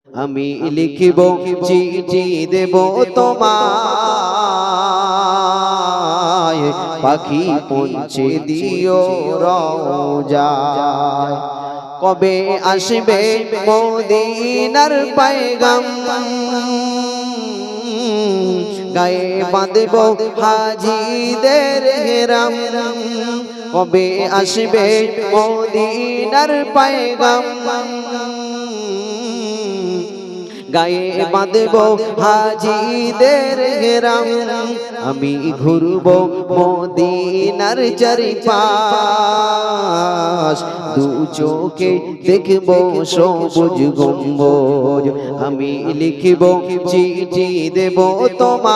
আমি লিখিব চিঠি দেব তোমায়, পাখি পৌঁছে দিও রওজায়। কবে আসবে মদিনার পয়গাম, গায়ে বাঁধব হাজিদের হেরাম। কবে আসবে মদিনার পয়গাম, গায়ে বাঁধব হাজিদের হেরাম। আমি ঘুরব মদিনার চারিপাশ, দু চোখে দেখব সবুজ গম্বুজ। আমি লিখিব চিঠি দেব তোমায়,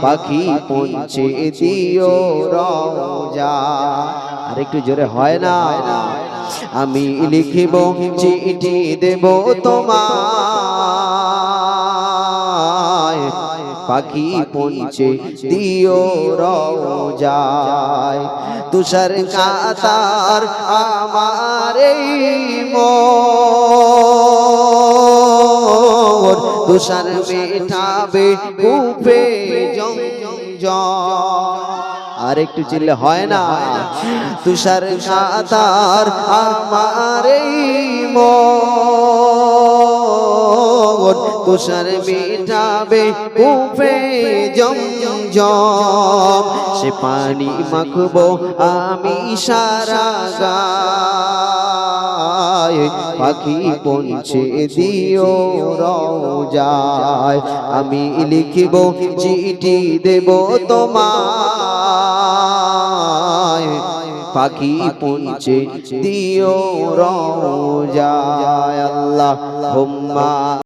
পাখি পৌঁছে দিও রওজায়। আর একটু জোরে হয় না? আমি লিখিব চিঠি দেব তোমায়, পাখি পৌঁছে দিও রওজায়। তুষার কাতার আমার এই মন, তুষার মেটাবে কূপে জমজম। আর একটু চিল্লে হয় না? তুষার কাতার আমার এই মন, তুষার মেটাবে কূপে জমজম। সে পানি মাখবো আমি সারা গায়, পাখি পৌঁছে দিও রওজায়। আমি লিখিব চিঠি দেব তোমায়, পাখি পৌঁছে দিও রওজায়। আল্লাহুম্মা